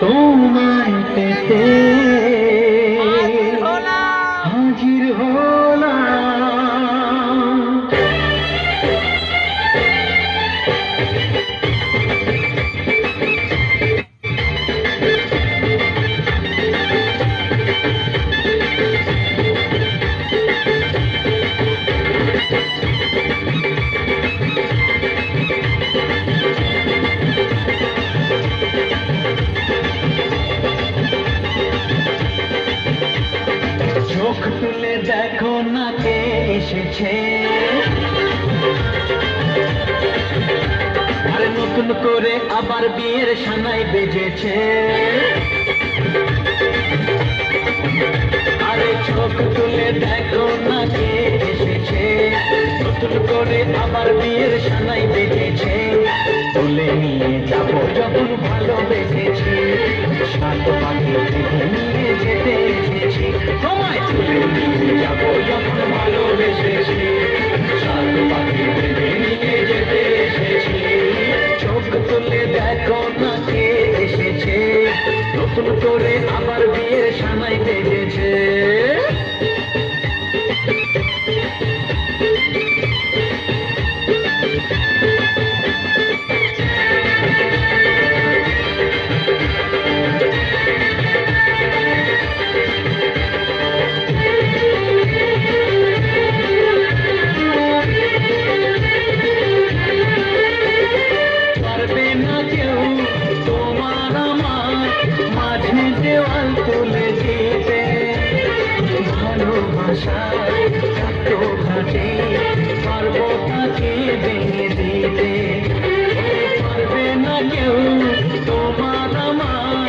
তোমায় পেতে হাজির হলাম। চোখ তুলে দেখো না কে এসেছে, আরে নতুন করে আবার বিয়ের সানাই বেজেছে। আরে চোখ তুলে দেখো না কে এসেছে, নতুন করে আবার বিয়ের সানাই বেজেছে। তুলে নিয়ে যাবো যখন ভালোবেসেছি, সাত পাখি নিয়ে যেতে এসেছি। তোমায় তুলে নিয়ে যাবো যখন ভালোবেসেছি, সাত পাখি নিয়ে যেতে এসেছি। চোখ তুলে দেখো না কে এসেছে, নতুন করে আবার বিয়ের সানাই বেজেছে। পারবে না কেউ তোমার আমার মাঝে দেওয়াল তুলে দিতে, ভালোবাসার এত ঘাটে পারবো তাকে ভেঙে দিতে। পারবে না কেউ তোমার আমার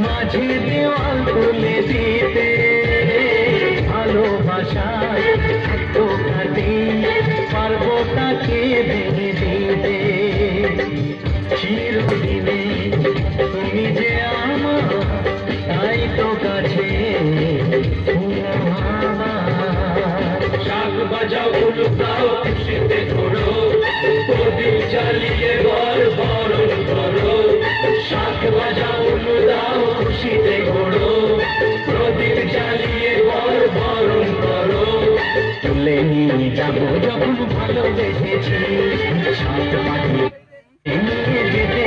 মাঝে দেওয়াল তুলে দিতে, ভালোবাসার এত ঘাটে পারবো তাকে ভেঙে দিতে। চিরদিনে তুমি যে আমার, তাই তো কাছে শাক বাজাও উলুকাও খুশিতে ঘোরো, প্রদীপ জ্বালিয়ে ঘর বরণ করো। শাক বাজাও উলু দাও খুশিতে ঘোরো, প্রদীপ জ্বালিয়ে ঘর বরণ করো। তুলে নিয়ে যাবো যখন ভালোবেসেছি, সাত পাখি নিয়ে যেতে।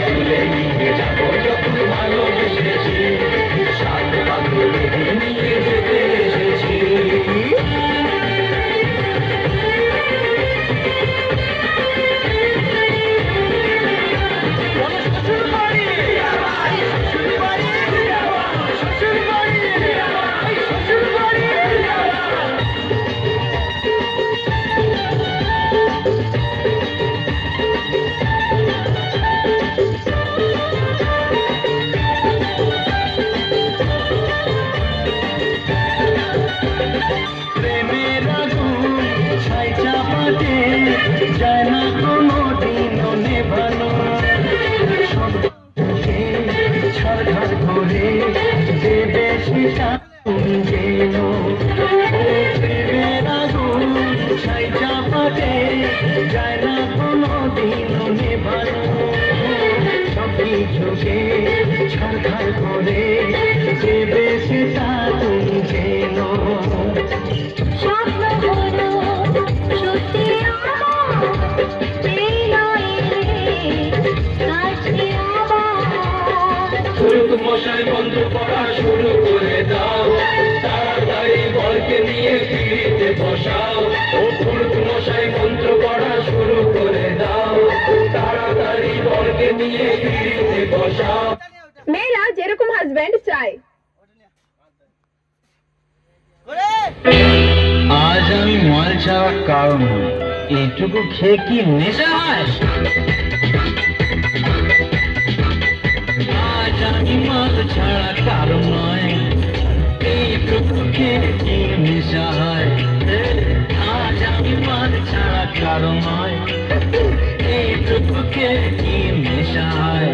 তুলে নিয়ে যাবো যখন ভালোবেসেছি, সাত পাখি নিয়ে যেতে এসেছি। প্রেমের আগুন ছাই চাপাতে যায় না কোনো দিনও নেভানো, সবকে ছাড়খাড় করে দেবে সেটা তুমি জেনো। প্রেমের আগুন ছাই চাপাতে যায় না কোনো দিনও নেভানো, সবকিছুকে ছাড়খাড় করে দেবে সেটা তুমি জেনো। মশাই বন্ধ করা শুরু করে দাও, তাড়াতাড়ি বলকে নিয়ে ফিরিতে বসাও। ও ফুরুত মশাই বন্ধ করা শুরু করে দাও, তাড়াতাড়ি বলকে নিয়ে ফিরিতে বসাও। মেয়েরা যেরকম হাজবেন্ড চাই। আজ আমি মাল ছাড়া কারণ এইটুকু খেয়ে কি নেশা হয়? আজ আমি মাল ছাড়া কারণ নয়, এইটুকু খেয়ে কি নেশা হয়? আজ আমি মাল ছাড়া কারণ নয়, এইটুকু খেয়ে কি নেশা হয়?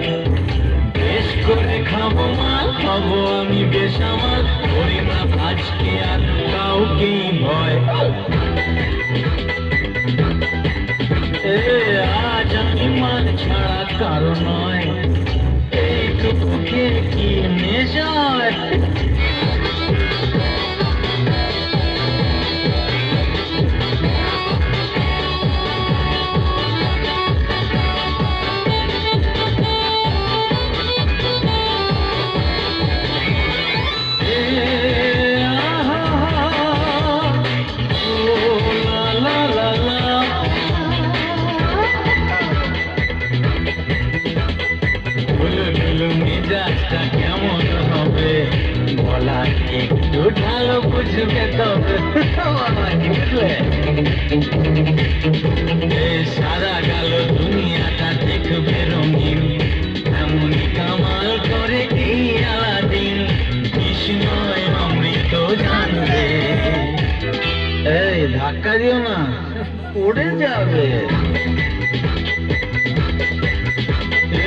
বেশ করে খাবো মাল, খাবো আমি বেসামাল, করি না আজকে আর কাউকেই ভয়। আজ আমি মাল ছাড়া কারো নয়, এইটুকু নেশায় মেজাজটা কেমন হবে বলা একটু ঢালো বুঝবে তবে বুঝলে সারা গেল দুনিয়াটা দেখবে রঙিন এমনই কামাল করে এই আলাদিন কৃষ্ণয় অমৃত জানবে এই ধাক্কা দিও না পড়ে যাবে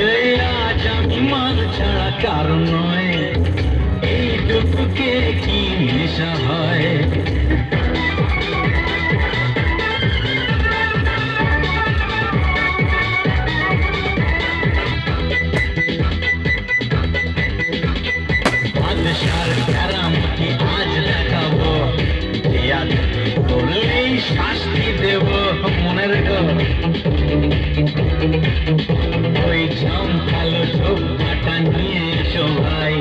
এই আজ আমি মাল ছাড়া কারণ নয় এইটুকুকে কি নেশা হয় বাদশার কারামতি আজ দেখাবো করলেই শাস্তি দেব মনে রেখো ওই ঝমকালো চোখটা নিয়ে এসো ভাই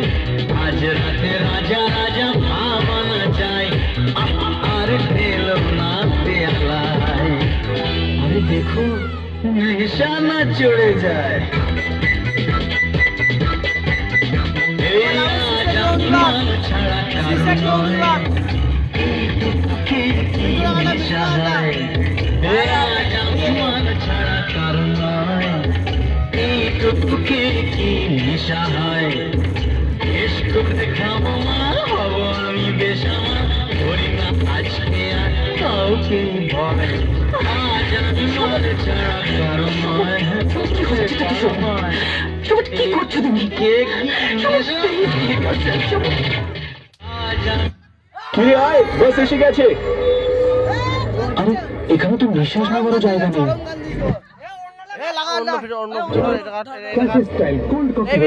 আজ রাতে রাজা রাজা ভাবানা চাই আর পেল না পেয়ালায় আরে দেখো নেশা না চড়ে যায় এই আজ আমি মাল ছাড়া কারণ নয় এইটুকুকে কি নেশা হয় এই আজ আমি মাল ছাড়া কারণ নয় এইটুকুকে কি নেশা হয় বেশ করে খাবো মা হবো আমি বেশ আমার ধরি না আজকে আর কাউকে ভয় আজ আমি মাল ছাড়া কারণ নয় কি করছো তুমি কে কি নেশা আজ আমি কিরে আয় বাস এসে গেছে আরে এখানে তো নিঃশ্বাস নেওয়ারও জায়গা নেই স্টাইল কোল্ড কফি